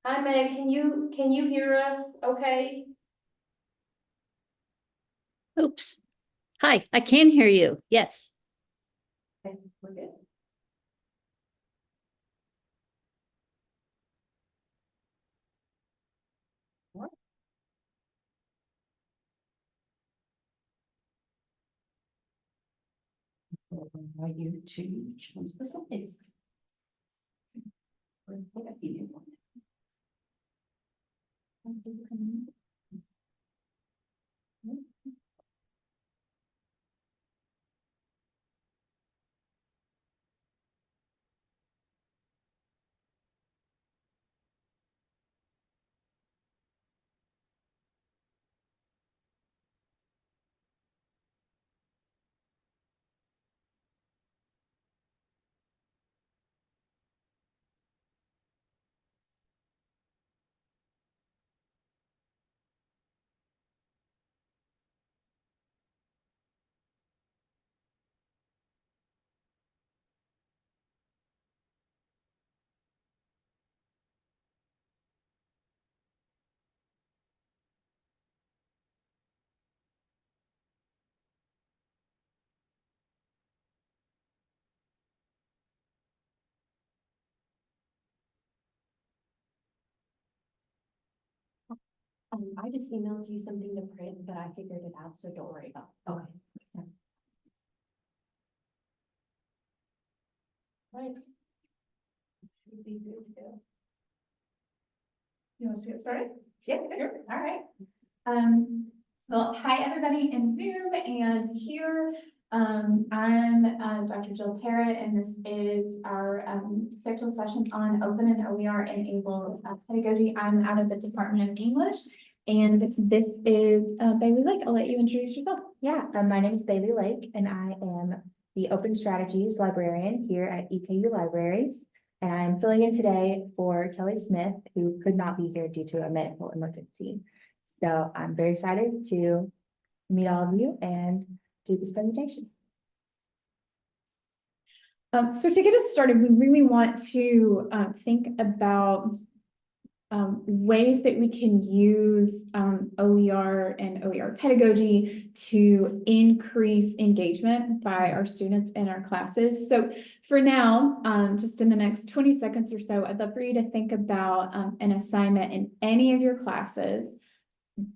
Hi Meg, can you hear us okay? Oops. Hi, I can hear you. Yes. Okay, we're good. I you to change the slides. I just emailed you something to print, but I figured it out, so don't worry about it. Okay. Right. Should be good to go. You want us to get started? Yeah, Sure. All right. Well, hi, everybody in Zoom and here. I'm Dr. Jill Parrott, and this is our virtual session on open and OER-enabled pedagogy. I'm out of the Department of English, and this is Bailey Lake. I'll let you introduce yourself. Yeah, my name is Bailey Lake, and I am the Open Strategies Librarian here at EKU Libraries. And I am filling in today for Kelly Smith, who could not be here due to a medical emergency. So I'm very excited to meet all of you and do this presentation. So to get us started, we really want to think about ways that we can use OER and OER pedagogy to increase engagement by our students in our classes. So for now, just in the next 20 seconds or so, I'd love for you to think about an assignment in any of your classes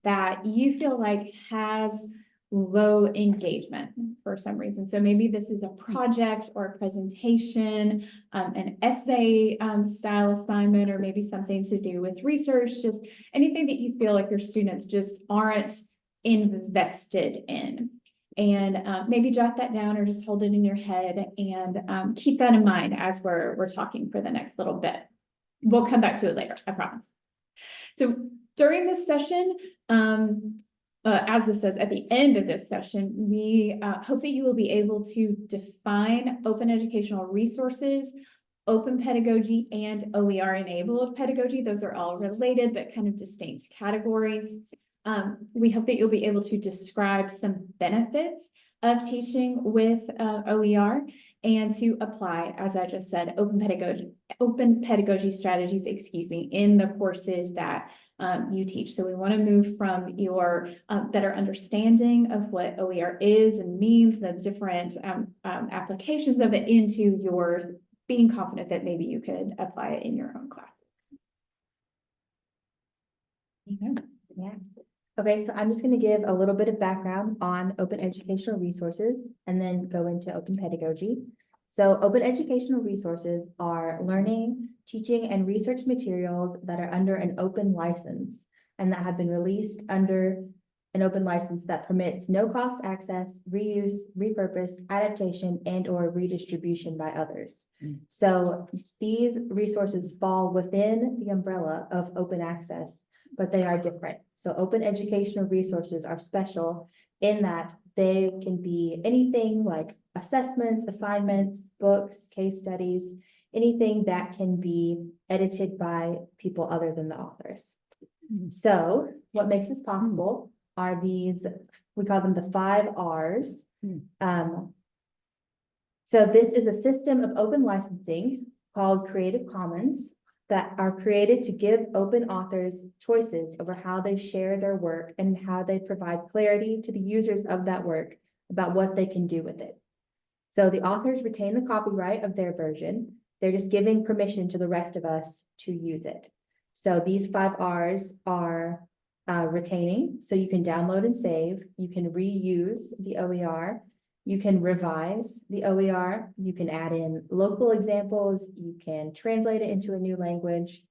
that you feel like has low engagement for some reason. So maybe this is a project or a presentation, an essay style assignment, or maybe something to do with research, just anything that you feel like your students just aren't invested in. And maybe jot that down or just hold it in your head and keep that in mind as we're talking for the next little bit. We'll come back to it later, I promise. So during this session, as this says at the end of this session, we hope that you will be able to define open educational resources, open pedagogy, and OER-enabled pedagogy. Those are all related but kind of distinct categories. We hope that you'll be able to describe some benefits of teaching with OER and to apply, as I just said, open pedagogy strategies, in the courses that you teach. So we want to move from your better understanding of what OER is and means, the different applications of it, into your being confident that maybe you could apply it in your own classes. Yeah. Okay, so I'm just going to give a little bit of background on open educational resources and then go into open pedagogy. So open educational resources are learning, teaching, and research materials that are under an open license and that have been released under an open license that permits no cost access, reuse, repurpose, adaptation, and/or redistribution by others. So these resources fall within the umbrella of open access, but they are different. So open educational resources are special in that they can be anything like assessments, assignments, books, case studies, anything that can be edited by people other than the authors. So what makes this possible are these, we call them the 5 R's. So this is a system of open licensing called Creative Commons. that are created to give open authors choices over how they share their work and how they provide clarity to the users of that work about what they can do with it. So the authors retain the copyright of their version. They're just giving permission to the rest of us to use it. So these 5 R's are retaining, so you can download and save, you can reuse the OER, you can revise the OER, you can add in local examples, you can translate it into a new language,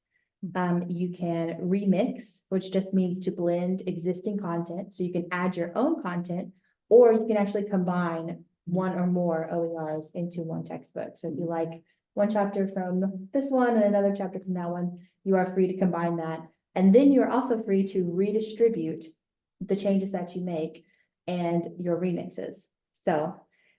you can remix, which just means to blend existing content, so you can add your own content, or you can actually combine one or more OERs into one textbook. So if you like one chapter from this one and another chapter from that one, you are free to combine that. And then you are also free to redistribute the changes that you make and your remixes. So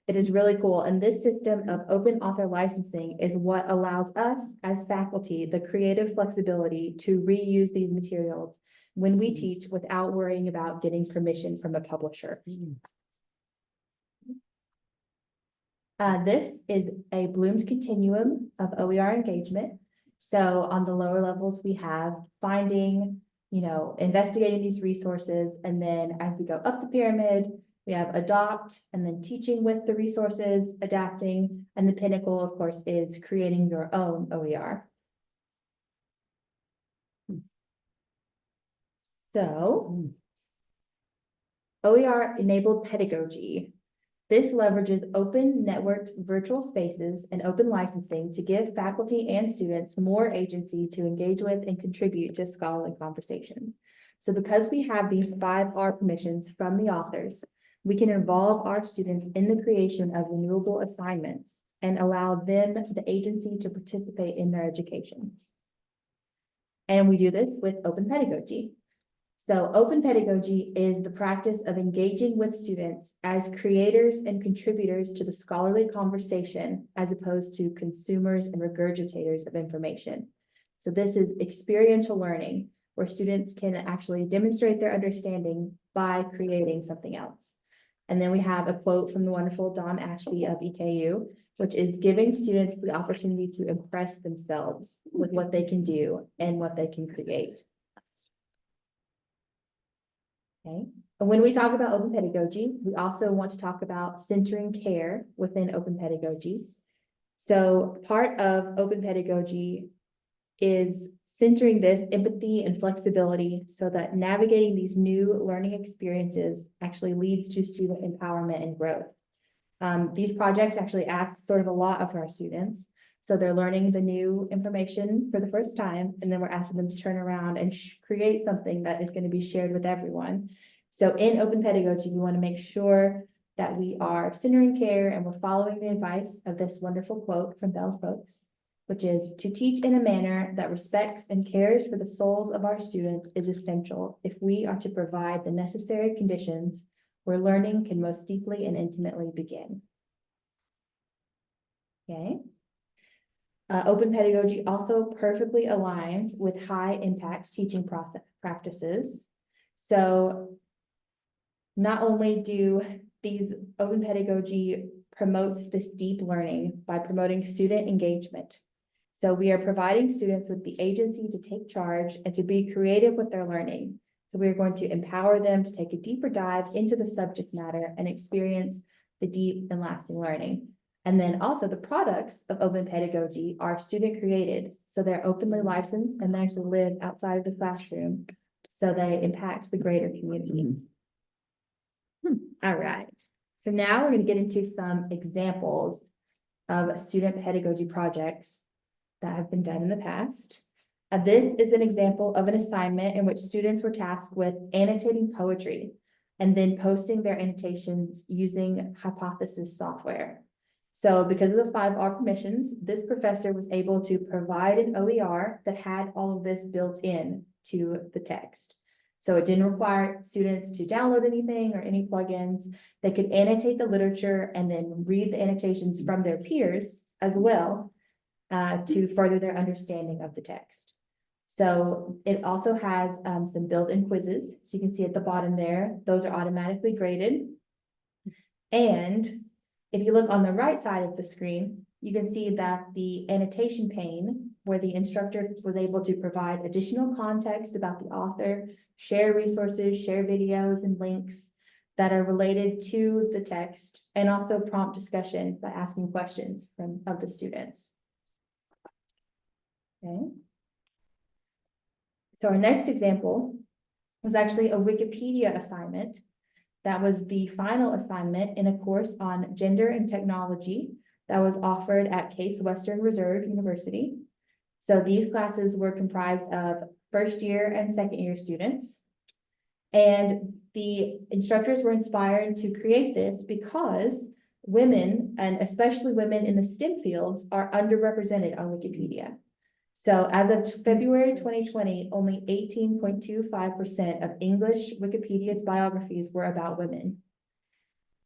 it is really cool. And this system of open author licensing is what allows us as faculty the creative flexibility to reuse these materials when we teach without worrying about getting permission from a publisher. This is a Bloom's continuum of OER engagement. So on the lower levels, we have finding, investigating these resources. And then as we go up the pyramid, we have adopt and then teaching with the resources, adapting. And the pinnacle, of course, is creating your own OER. So OER-enabled pedagogy. This leverages open networked virtual spaces and open licensing to give faculty and students more agency to engage with and contribute to scholarly conversations. So because we have these 5 R permissions from the authors, we can involve our students in the creation of renewable assignments and allow them the agency to participate in their education. And we do this with open pedagogy. So open pedagogy is the practice of engaging with students as creators and contributors to the scholarly conversation, as opposed to consumers and regurgitators of information. So this is experiential learning, where students can actually demonstrate their understanding by creating something else. And then we have a quote from the wonderful Dom Ashby of EKU, which is giving students the opportunity to impress themselves with what they can do and what they can create. Okay. And when we talk about open pedagogy, we also want to talk about centering care within open pedagogy. So part of open pedagogy is centering this empathy and flexibility so that navigating these new learning experiences actually leads to student empowerment and growth. These projects actually ask sort of a lot of our students. So they're learning the new information for the first time, and then we're asking them to turn around and create something that is going to be shared with everyone. So in open pedagogy, we want to make sure that we are centering care and we're following the advice of this wonderful quote from Bell Hooks, which is, to teach in a manner that respects and cares for the souls of our students is essential if we are to provide the necessary conditions where learning can most deeply and intimately begin. Okay. Open pedagogy also perfectly aligns with high impact teaching practices. So not only do these open pedagogy promotes this deep learning by promoting student engagement. So we are providing students with the agency to take charge and to be creative with their learning. So we are going to empower them to take a deeper dive into the subject matter and experience the deep and lasting learning. And then also the products of open pedagogy are student created. So they're openly licensed and they actually live outside of the classroom. So they impact the greater community. All right. So now we're going to get into some examples of student pedagogy projects that have been done in the past. This is an example of an assignment in which students were tasked with annotating poetry and then posting their annotations using Hypothesis software. So because of the 5 R permissions, this professor was able to provide an OER that had all of this built in to the text. So it didn't require students to download anything or any plugins. They could annotate the literature and then read the annotations from their peers as well to further their understanding of the text. So it also has some built-in quizzes. So you can see at the bottom there, those are automatically graded. And if you look on the right side of the screen, you can see that the annotation pane where the instructor was able to provide additional context about the author, share resources, share videos and links that are related to the text, and also prompt discussion by asking questions of the students. Okay. So our next example was actually a Wikipedia assignment. That was the final assignment in a course on gender and technology that was offered at Case Western Reserve University. So these classes were comprised of first year and second year students. And the instructors were inspired to create this because women, and especially women in the STEM fields, are underrepresented on Wikipedia. So as of February 2020, only 18.25% of English Wikipedia's biographies were about women.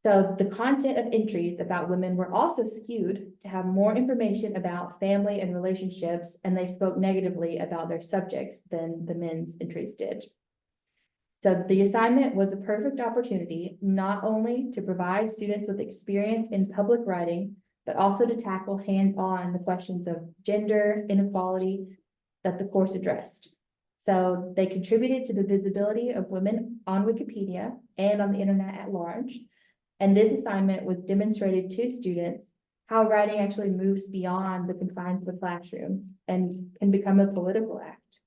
So the content of entries about women were also skewed to have more information about family and relationships, and they spoke negatively about their subjects than the men's entries did. So the assignment was a perfect opportunity not only to provide students with experience in public writing, but also to tackle hands-on the questions of gender inequality that the course addressed. So they contributed to the visibility of women on Wikipedia and on the internet at large. And this assignment was demonstrated to students how writing actually moves beyond the confines of the classroom and can become a political act.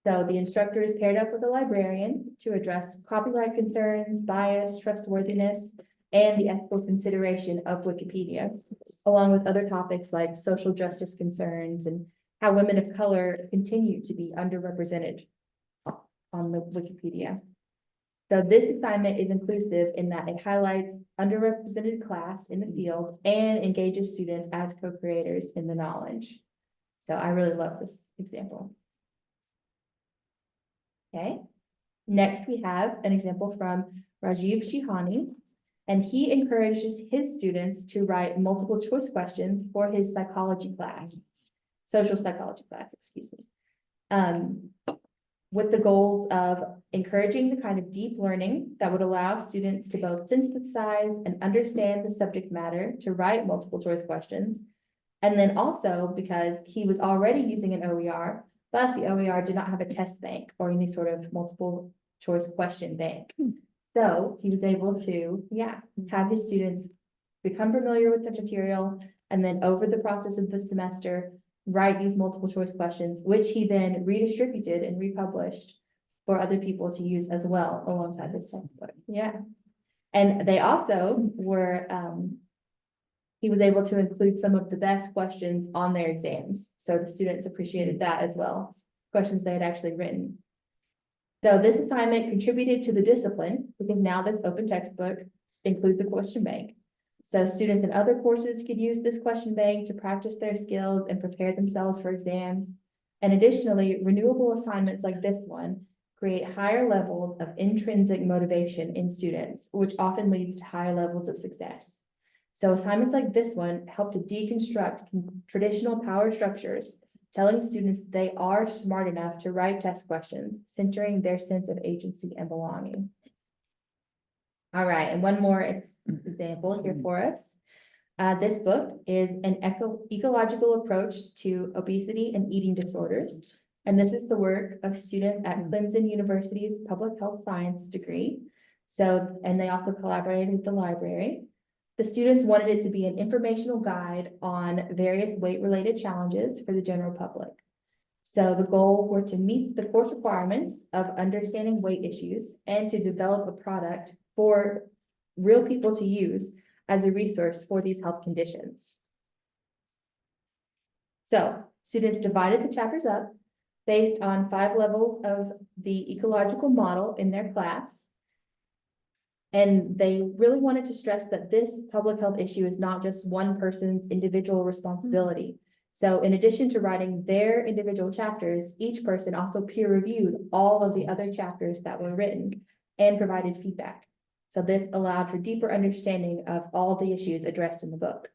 So the instructors paired up with a librarian to address copyright concerns, bias, trustworthiness, and the ethical consideration of Wikipedia, along with other topics like social justice concerns and how women of color continue to be underrepresented on the Wikipedia. So this assignment is inclusive in that it highlights underrepresented class in the field and engages students as co-creators in the knowledge. So I really love this example. Okay, next we have an example from Rajiv Shihani, and he encourages his students to write multiple choice questions for his psychology class, social psychology class, excuse me, with the goals of encouraging the kind of deep learning that would allow students to both synthesize and understand the subject matter to write multiple choice questions. And then also because he was already using an OER, but the OER did not have a test bank or any sort of multiple choice question bank. So he was able to, have his students become familiar with the material, and then over the process of the semester, write these multiple choice questions, which he then redistributed and republished for other people to use as well alongside this textbook. Yeah. And they also were, he was able to include some of the best questions on their exams. So the students appreciated that as well, questions they had actually written. So this assignment contributed to the discipline because now this open textbook includes a question bank. So students in other courses could use this question bank to practice their skills and prepare themselves for exams. And additionally, renewable assignments like this one create higher levels of intrinsic motivation in students, which often leads to higher levels of success. So assignments like this one help to deconstruct traditional power structures, telling students they are smart enough to write test questions, centering their sense of agency and belonging. All right, and one more example here for us. This book is an ecological approach to obesity and eating disorders. And this is the work of students at Clemson University's Public Health Science degree. So, and they also collaborated with the library. The students wanted it to be an informational guide on various weight-related challenges for the general public. So the goal were to meet the course requirements of understanding weight issues and to develop a product for real people to use as a resource for these health conditions. So students divided the chapters up based on 5 levels of the ecological model in their class. And they really wanted to stress that this public health issue is not just one person's individual responsibility. So in addition to writing their individual chapters, each person also peer reviewed all of the other chapters that were written and provided feedback. So this allowed for deeper understanding of all the issues addressed in the book.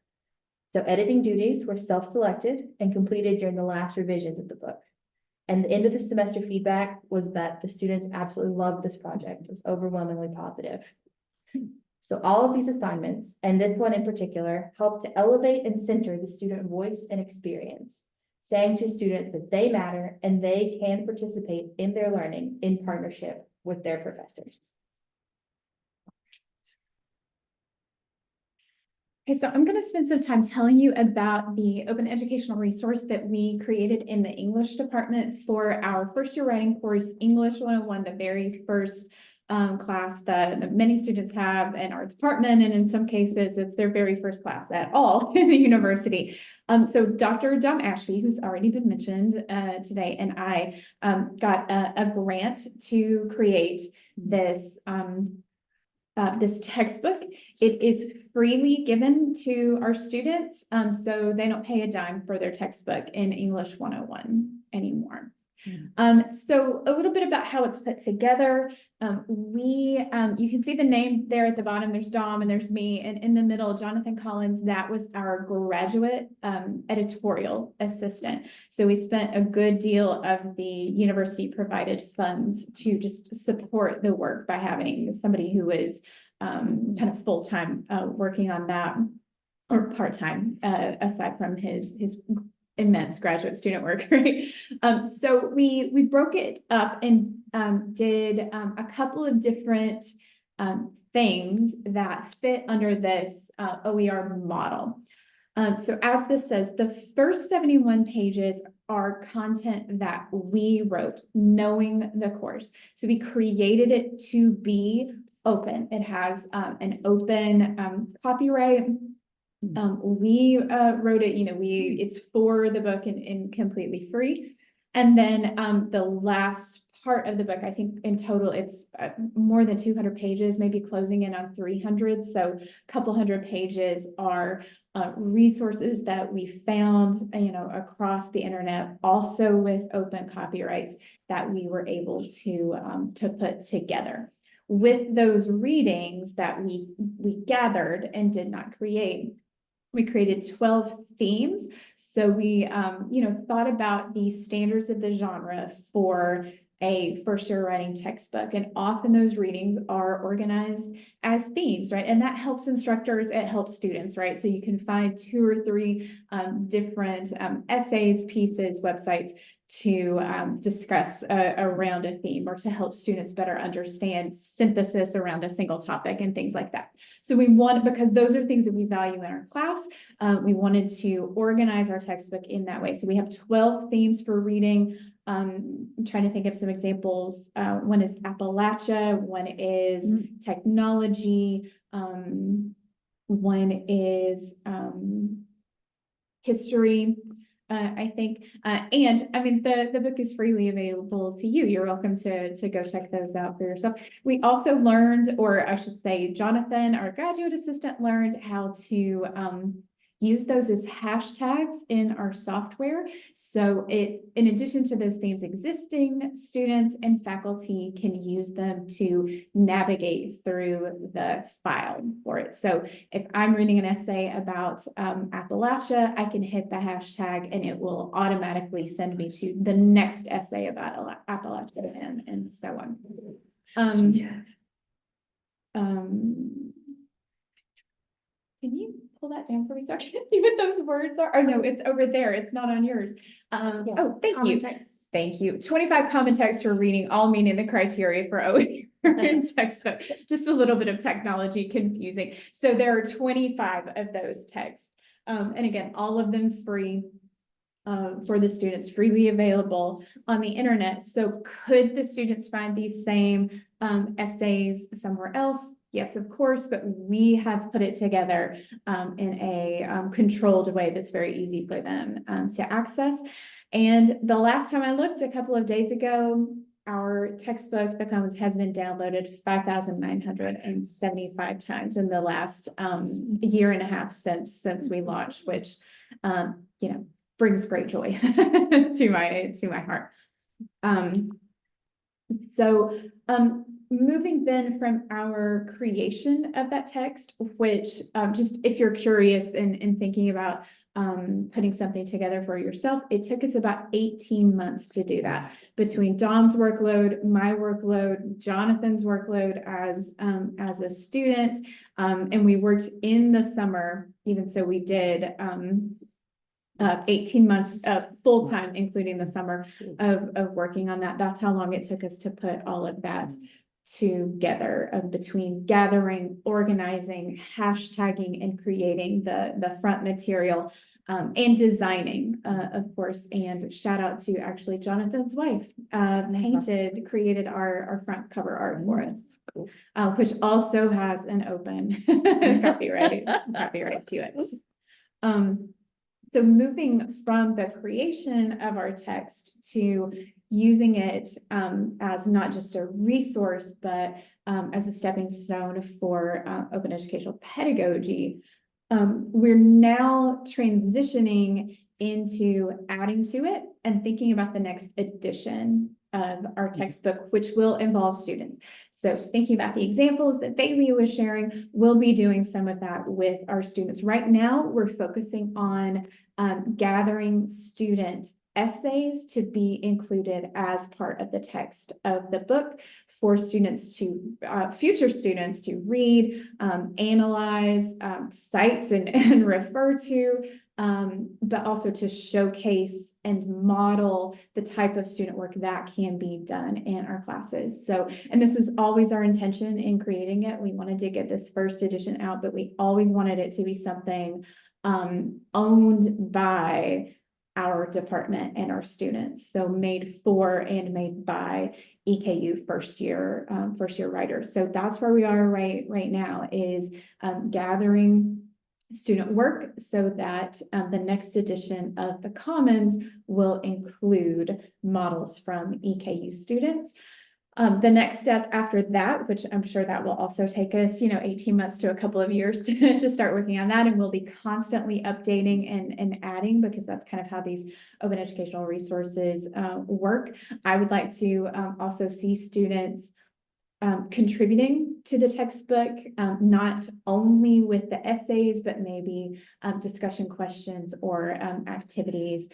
So editing duties were self-selected and completed during the last revisions of the book. And the end of the semester feedback was that the students absolutely loved this project. It was overwhelmingly positive. So all of these assignments, and this one in particular, help to elevate and center the student voice and experience. saying to students that they matter and they can participate in their learning in partnership with their professors. Okay, so I'm going to spend some time telling you about the open educational resource that we created in the English department for our first year writing course, English 101, the very first class that many students have in our department. And in some cases, it's their very first class at all in the university. So Dr. Dom Ashby, who's already been mentioned today, and I got a grant to create this this textbook. It is freely given to our students, so they don't pay a dime for their textbook in English 101 anymore. So a little bit about how it's put together. You can see the name there at the bottom. There's Dom and there's me, and in the middle, Jonathan Collins. That was our graduate editorial assistant. So we spent a good deal of the university provided funds to just support the work by having somebody who is kind of full-time working on that, or part-time aside from his immense graduate student work, right? So we broke it up and did a couple of different things that fit under this OER model. So as this says, the first 71 pages are content that we wrote, knowing the course. So we created it to be open. It has an open copyright. We wrote it, it's for the book and completely free. And then the last part of the book, I think in total, it's more than 200 pages, maybe closing in on 300. So a couple hundred pages are resources that we found, across the internet, also with open copyrights that we were able to put together. With those readings that we gathered and did not create, we created 12 themes. So we, thought about the standards of the genre for a first year writing textbook. And often those readings are organized as themes, right? And that helps instructors, it helps students, right? So you can find 2 or 3 different essays, pieces, websites to discuss around a theme, or to help students better understand synthesis around a single topic and things like that. So we want, because those are things that we value in our class, we wanted to organize our textbook in that way. So we have 12 themes for reading. I'm trying to think of some examples. One is Appalachia, one is technology, one is history. I think, and I mean, the book is freely available to you. You're welcome to go check those out for yourself. We also learned, or I should say, Jonathan, our graduate assistant, learned how to use those as hashtags in our software. So in addition to those themes existing, students and faculty can use them to navigate through the file for it. So if I'm reading an essay about Appalachia, I can hit the hashtag and it will automatically send me to the next essay about Appalachia and so on. Can you pull that down for me so I can see what those words are? Oh, no, it's over there. It's not on yours. Oh, thank you. Thank you. 25 common texts for reading, all meeting the criteria for OER textbook. Just a little bit of technology confusing. So there are 25 of those texts. And again, all of them free for the students, freely available on the internet. So could the students find these same essays somewhere else? Yes, of course, but we have put it together in a controlled way that's very easy for them to access. And the last time I looked, a couple of days ago, our textbook, The Commons, has been downloaded 5,975 times in the last year and a half since we launched, which brings great joy to my heart. Moving then from our creation of that text, which just if you're curious and thinking about putting something together for yourself, it took us about 18 months to do that, between Dom's workload, my workload, Jonathan's workload as a student, and we worked in the summer. Even so, we did 18 months of full-time, including the summer of working on that. That's how long it took us to put all of that together, between gathering, organizing, hashtagging, and creating the front material, and designing, of course. And shout out to actually Jonathan's wife, created our front cover art for us, which also has an open copyright to it. So moving from the creation of our text to using it as not just a resource, but as a stepping stone for open educational pedagogy, we're now transitioning into adding to it and thinking about the next edition of our textbook, which will involve students. So thinking about the examples that Bailey was sharing, we'll be doing some of that with our students. Right now, we're focusing on gathering student essays to be included as part of the text of the book for students to, future students to read, analyze, cite and refer to, but also to showcase and model the type of student work that can be done in our classes. So, and this was always our intention in creating it. We wanted to get this first edition out, but we always wanted it to be something owned by our department and our students. So made for and made by EKU first year writers. So that's where we are right now, is gathering student work so that the next edition of the Commons will include models from EKU students. The next step after that, which I'm sure that will also take us, 18 months to a couple of years to start working on that. And we'll be constantly updating and adding, because that's kind of how these open educational resources work. I would like to also see students contributing to the textbook, not only with the essays, but maybe discussion questions or activities,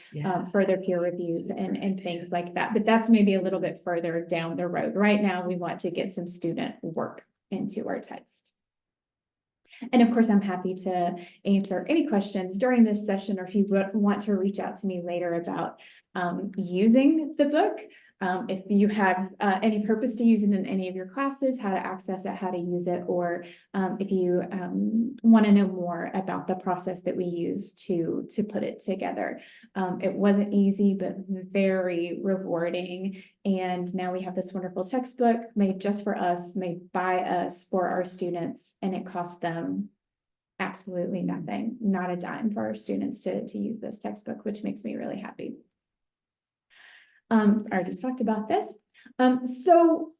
further peer reviews and things like that. But that's maybe a little bit further down the road. Right now, we want to get some student work into our text. And of course, I'm happy to answer any questions during this session, or if you want to reach out to me later about using the book. If you have any purpose to use it in any of your classes, how to access it, how to use it, or if you want to know more about the process that we use to put it together. It wasn't easy, but very rewarding. And now we have this wonderful textbook made just for us, made by us for our students, and it costs them absolutely nothing, not a dime for our students to use this textbook, which makes me really happy. I already talked about this. So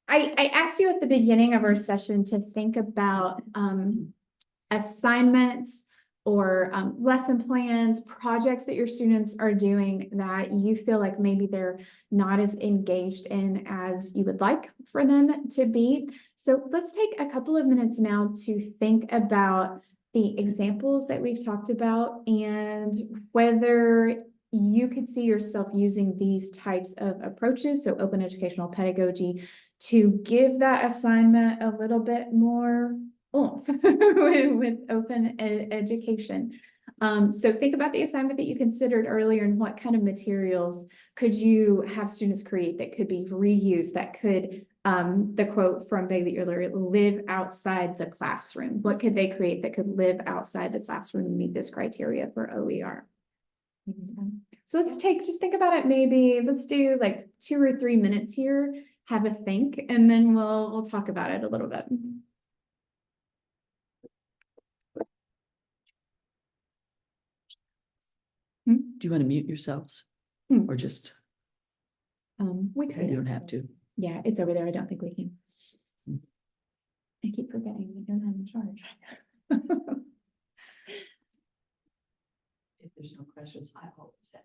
I asked you at the beginning of our session to think about assignments or lesson plans, projects that your students are doing that you feel like maybe they're not as engaged in as you would like for them to be. So let's take a couple of minutes now to think about the examples that we've talked about and whether you could see yourself using these types of approaches, so open educational pedagogy, to give that assignment a little bit more oomph with open education. So think about the assignment that you considered earlier, and what kind of materials could you have students create that could be reused, that could, the quote from Bailey earlier, live outside the classroom. What could they create that could live outside the classroom and meet this criteria for OER? So let's just think about it. Maybe let's do like 2 or 3 minutes here, have a think, and then we'll talk about it a little bit. Do you want to mute yourselves or just? We could. You don't have to. Yeah, it's over there. I don't think we can. I keep forgetting we don't have in charge. If there's no questions, I always have.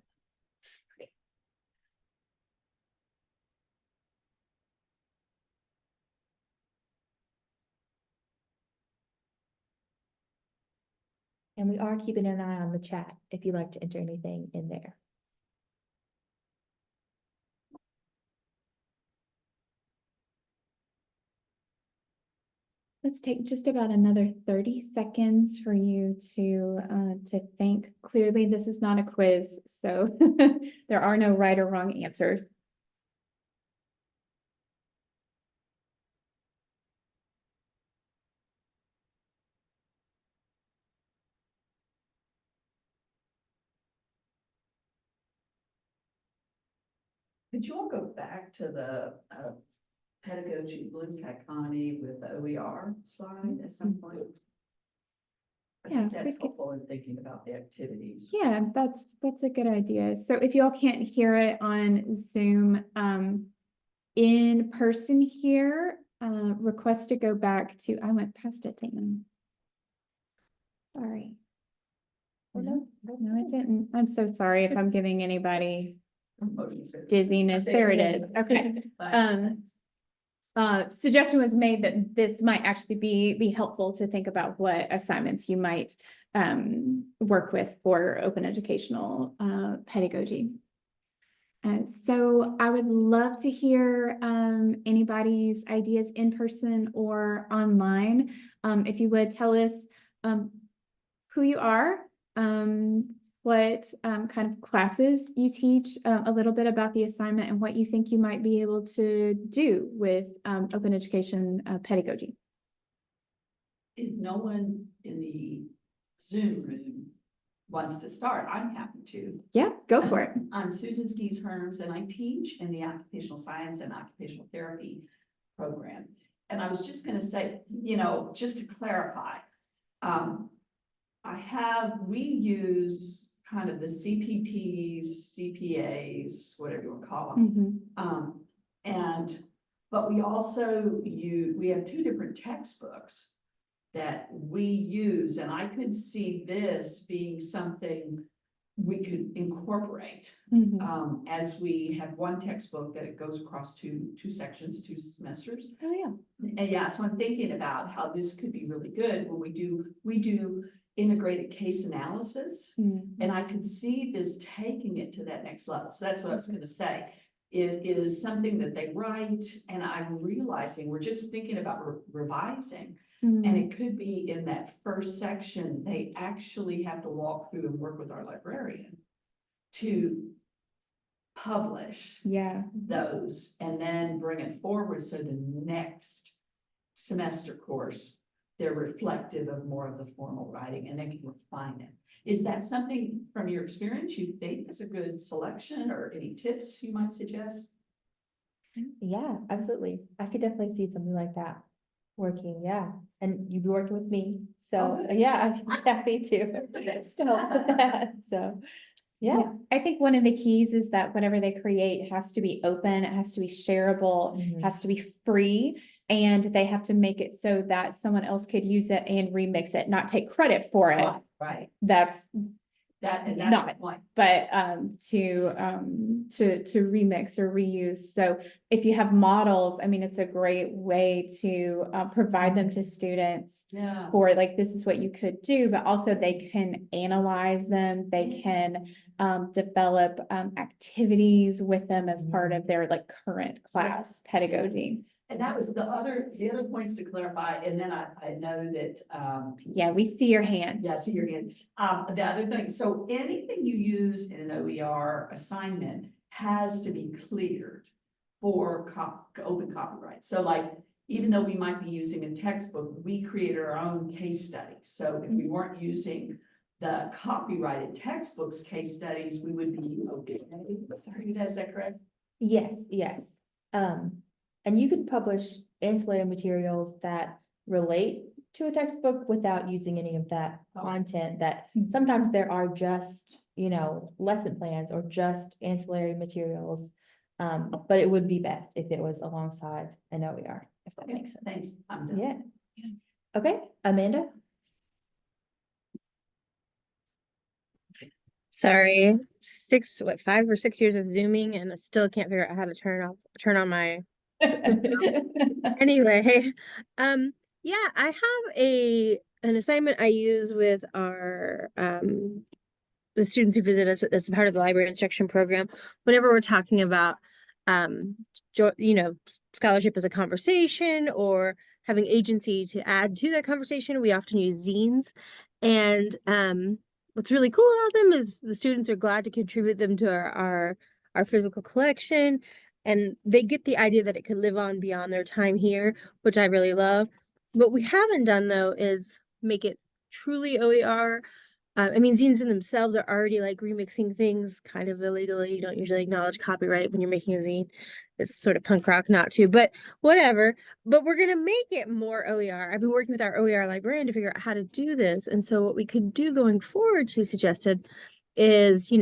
And we are keeping an eye on the chat if you'd like to enter anything in there. Let's take just about another 30 seconds for you to think. Clearly, this is not a quiz, so there are no right or wrong answers. Could you all go back to the pedagogy Bloom taxonomy with the OER slide at some point? I Yeah, think we that's could- helpful in thinking about the activities. Yeah, that's a good idea. So if y'all can't hear it on Zoom, in person here, request to go back to, I went past it, didn't I? Sorry. Oh, No, it didn't. I'm so sorry if I'm giving anybody Motion six. dizziness. There it is. Okay. Suggestion was made that this might actually be helpful to think about what assignments you might work with for open educational pedagogy. So I would love to hear anybody's ideas in person or online. If you would tell us who you are, what kind of classes you teach, a little bit about the assignment and what you think you might be able to do with open education pedagogy. If no one in the Zoom room wants to start, I'm happy to. Yeah, go for it. I'm Susan Skees-Herms, and I teach in the occupational science and occupational therapy program. And I was just gonna say, just to clarify, we use kind of the CPTs, CPAs, whatever you want to call them. Mhm. But we also we have two different textbooks that we use, and I could see this being something we could incorporate. Mhm. As we have one textbook that it goes across two sections, 2 semesters. Oh, yeah. And yeah, so I'm thinking about how this could be really good when we do integrated case analysis. Mhm. And I could see this taking it to that next level. So that's what I was gonna say. It is something that they write, and I'm realizing we're just thinking about revising. And Mhm. it could be in that first section, they actually have to walk through and work with our librarian to publish Yeah. those and then bring it forward. So the next semester course, they're reflective of more of the formal writing and they can refine it. Is that something from your experience you think is a good selection, or any tips you might suggest? Yeah, absolutely. I could definitely see something like that working, yeah. And you'd be working with me, so, Oh, yeah, I'm happy to help with that, so, yeah. I think one of the keys is that whatever they create has to be open, it has to be shareable, Mhm. has to be free, and they have to make it so that someone else could use it and remix it, not take credit for it. Right. That's, And that's Not- the point. but to remix or reuse. So if you have models, I mean, it's a great way to provide them to students Yeah. for like, this is what you could do, but also they can analyze them. They can develop activities with them as part of their like current class pedagogy. And that was the other points to clarify. And then I know that, Yeah, we see your hand. yeah, so you're in. The other thing, so anything you use in an OER assignment has to be cleared for open copyright. So like, even though we might be using a textbook, we create our own case studies. So if we weren't using the copyrighted textbooks case studies, we would be okay. Sorry, is that correct? Yes, yes. And you can publish ancillary materials that relate to a textbook without using any of that content that sometimes there are just, lesson plans or just ancillary materials. But it would be best if it was alongside an OER, if that makes sense. Thanks. I'm done. Yeah. Okay, Amanda? Sorry, 5 or 6 years of Zooming, and I still can't figure out how to turn on my. Anyway, yeah, I have an assignment I use with our the students who visit us as part of the library instruction program. Whenever we're talking about scholarship as a conversation, or having agency to add to that conversation. We often use zines, and what's really cool about them is the students are glad to contribute them to our physical collection, and they get the idea that it could live on beyond their time here, which I really love. What we haven't done though is make it truly OER. I mean, zines in themselves are already like remixing things kind of illegally. You don't usually acknowledge copyright when you're making a zine. It's sort of punk rock not to, but whatever. But we're going to make it more OER. I've been working with our OER librarian to figure out how to do this. And so what we could do going forward, she suggested, is,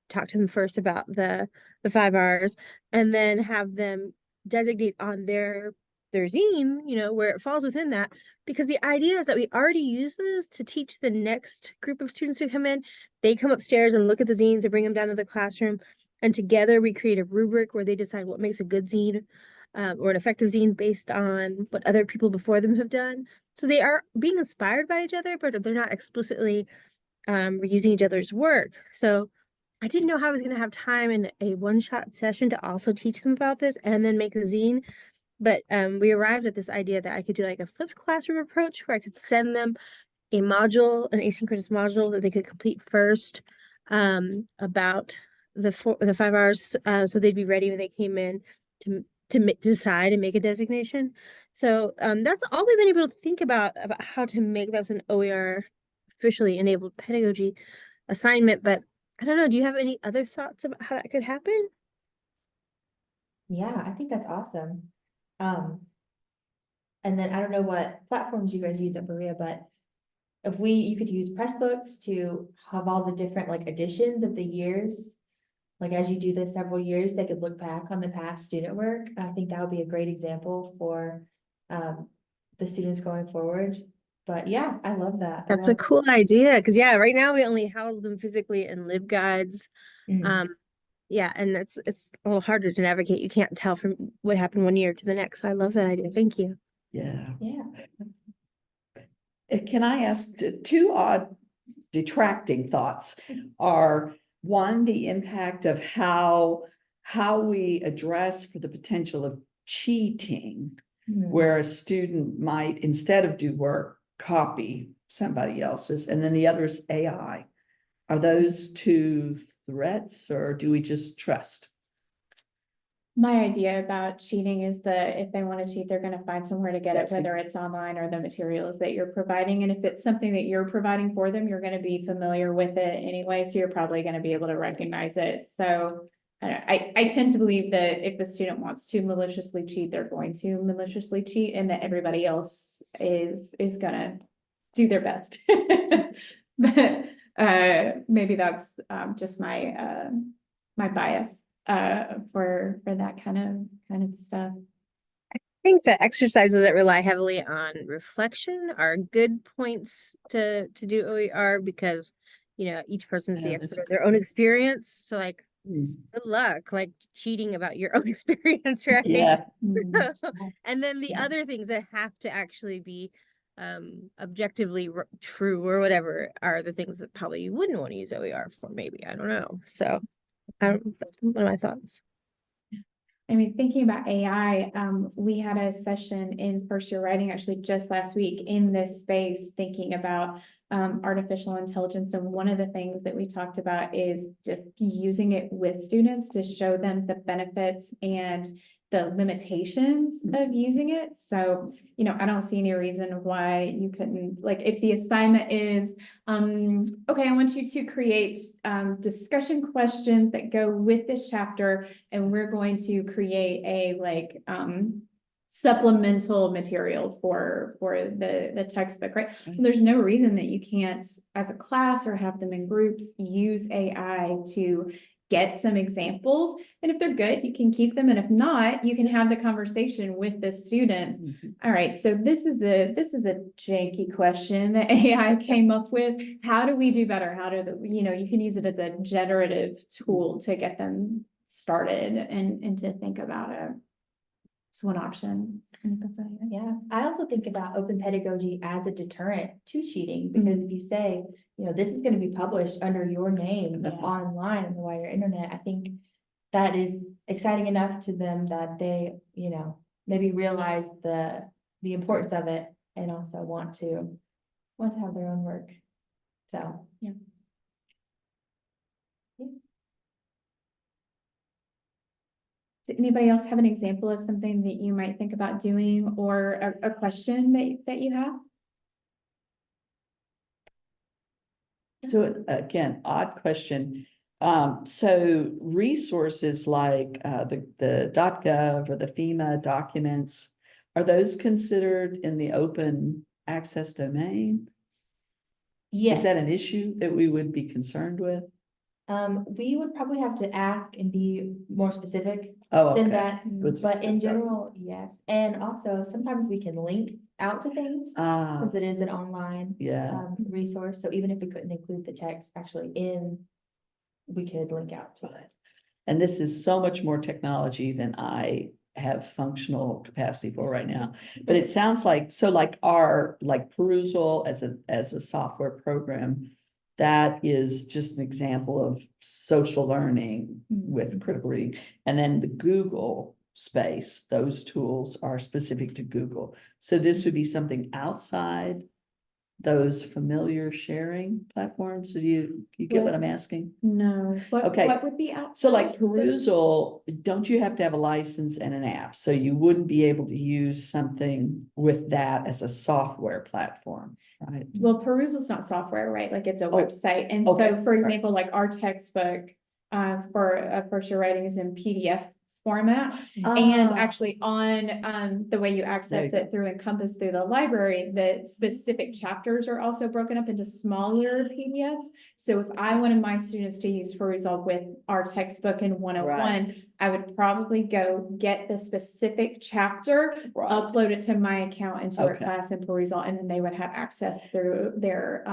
talk to them first about the 5 R's, and then have them designate on their zine, where it falls within that. Because the idea is that we already use those to teach the next group of students who come in. They come upstairs and look at the zines and bring them down to the classroom. And together we create a rubric where they decide what makes a good zine or an effective zine based on what other people before them have done. So they are being inspired by each other, but they're not explicitly reusing each other's work. So I didn't know how I was going to have time in a one-shot session to also teach them about this and then make a zine. But we arrived at this idea that I could do like a flipped classroom approach where I could send them a module, an asynchronous module that they could complete first about the 5 R's, so they'd be ready when they came in to decide and make a designation. So that's all we've been able to think about how to make this an OER officially enabled pedagogy assignment. But I don't know, do you have any other thoughts about how that could happen? Yeah, I think that's awesome. And then I don't know what platforms you guys use at Berea, but if you could use Pressbooks to have all the different like editions of the years, like as you do this several years, they could look back on the past student work. I think that would be a great example for the students going forward. But yeah, I love that. That's a cool idea, because right now we only house them physically in LibGuides. Yeah, and it's a little harder to navigate. You can't tell from what happened one year to the next. So I love that idea. Thank you. Yeah. Yeah. Can I ask two odd detracting thoughts are one, the impact of how we address for the potential of cheating, where a student might, instead of do work, copy somebody else's, and then the other is AI. Are those two threats, or do we just trust? My idea about cheating is that if they want to cheat, they're going to find somewhere to get it, whether it's online or the materials that you're providing. And if it's something that you're providing for them, you're going to be familiar with it anyway. So you're probably going to be able to recognize it. So I tend to believe that if the student wants to maliciously cheat, they're going to maliciously cheat, and that everybody else is going to do their best. But maybe that's just my my bias for that kind of stuff. I think the exercises that rely heavily on reflection are good points to do OER, because each person's the expert of their own experience. So like, good luck like cheating about your own experience, right? Yeah. And then the other things that have to actually be objectively true or whatever are the things that probably you wouldn't want to use OER for, maybe. I don't know. So that's one of my thoughts. I mean, thinking about AI, we had a session in first year writing actually just last week in this space, thinking about artificial intelligence. And one of the things that we talked about is just using it with students to show them the benefits and the limitations of using it. So, I don't see any reason why you couldn't, like, if the assignment is, okay, I want you to create discussion questions that go with this chapter, and we're going to create a supplemental material for the textbook, right? There's no reason that you can't, as a class or have them in groups, use AI to get some examples. And if they're good, you can keep them. And if not, you can have the conversation with the students. All right, so this is a janky question that AI came up with. How do we do better? How do you can use it as a generative tool to get them started and to think about it. It's one option. Yeah, I also think about open pedagogy as a deterrent to cheating, because if you say, this is going to be published under your name online on the wider internet, I think that is exciting enough to them that they, maybe realize the the importance of it and also want to have their own work. So. Yeah. Does anybody else have an example of something that you might think about doing or a question that you have? So again, odd question. So resources like the .gov or the FEMA documents, are those considered in the open access domain? Yes. Is that an issue that we would be concerned with? We would probably have to ask and be more specific Oh, than okay. that, With but in strict general, yes. And also sometimes we can link out to things Ah, since it is an online yeah. resource. So even if we couldn't include the text actually we could link out to it. And this is so much more technology than I have functional capacity for right now. But it sounds like, so like Perusal as a software program, that is just an example of social learning with critical reading. And then the Google space, those tools are specific to Google. So this would be something outside those familiar sharing platforms. Do you get what I'm asking? No. Okay. What would be outside? So like Perusal, don't you have to have a license and an app? So you wouldn't be able to use something with that as a software platform, right? Well, Perusal's not software, right? Like it's a Oh, website. And okay, so, for right. example, like our textbook for first year writing is in PDF format. And Ah, actually on the way you There access you it through Encompass through the library, the specific chapters are also broken up into smaller PDFs. So if I wanted my students to use Perusal with our textbook in 101, I would probably go get the specific chapter, right. upload it to my account into a Okay. class in Perusal, and then they would have access through their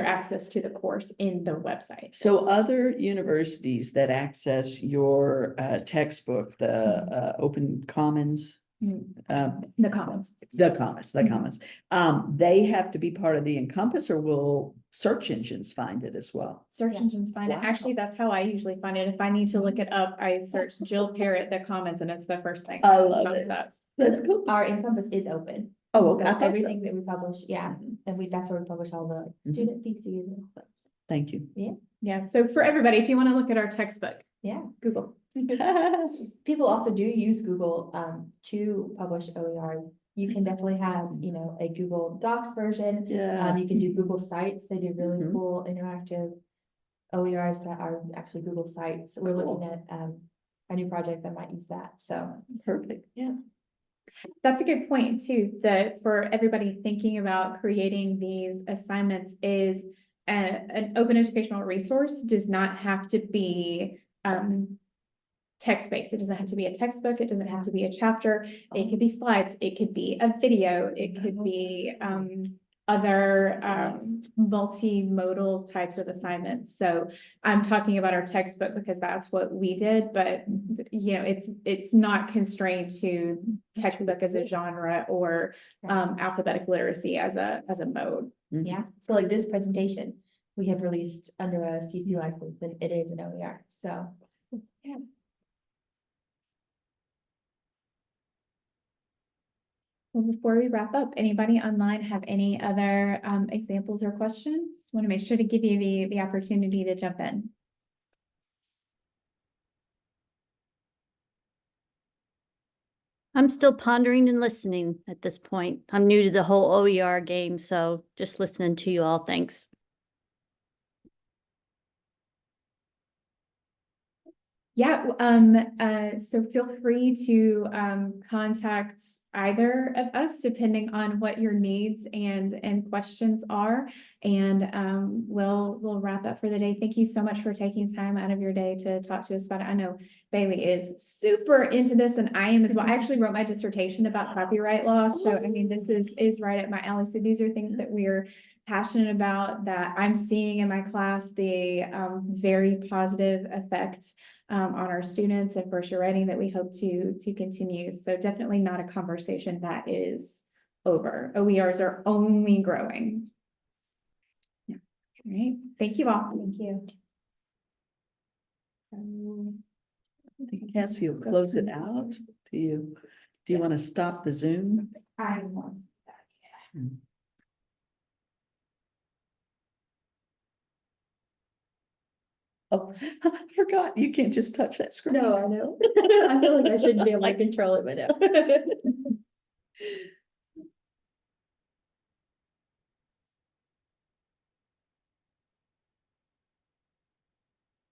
access to the course in the website. So other universities that access your textbook, the Open Commons, The comments. the Commons, Mhm. they have to be part of the Encompass, or will search engines find it as well? Search Yeah. engines find it. Wow. Actually, that's how I usually find it. If I need to look it up, I search Jill Parrott, the comments, and it's the first thing. I that love comes it. up. That's cool. Our Encompass is open. Oh, okay. So I thought so. everything that we publish, yeah, and that's where we publish all the Mhm. student theses and all those. Thank you. Yeah, so for everybody, if you want to look at our textbook, Yeah. Google. People also do use Google to publish OERs. You can definitely have, a Google Docs version. Yeah. You can do Google Sites. They do really Mhm. cool interactive OERs that are actually Google Sites. We're Cool. looking at a new project that might use that. So Perfect. Yeah. That's a good point too, that for everybody thinking about creating these assignments is an open educational resource does not have to be text-based. It doesn't have to be a textbook. It doesn't have to be a chapter. It could be slides. It could be a video. It could be other multimodal types of assignments. So I'm talking about our textbook because that's what we did, but it's not constrained to textbook as a genre or alphabetic literacy as a mode. yeah, so like this presentation, we have released under a CC license and it is an OER. So yeah. Well, before we wrap up, anybody online have any other examples or questions? Want to make sure to give you the opportunity to jump in. I'm still pondering and listening at this point. I'm new to the whole OER game, so just listening to you all. Thanks. Yeah, so feel free to contact either of us depending on what your needs and questions are. And we'll wrap up for the day. Thank you so much for taking time out of your day to talk to us about it. I know Bailey is super into this and I am as well. I actually wrote my dissertation about copyright law. So I mean, this is right at my alley. So these are things that we're passionate about, that I'm seeing in my class, the very positive effect on our students and first year writing that we hope to continue. So definitely not a conversation that is over. OERs are only growing. Yeah. All right. Thank you all. Thank you. I think Cassie will close it out to you. Do you want to stop the Zoom? I want that. Oh, I forgot, you can't just touch that screen. No, I know. I feel like I shouldn't be able to control it, but no.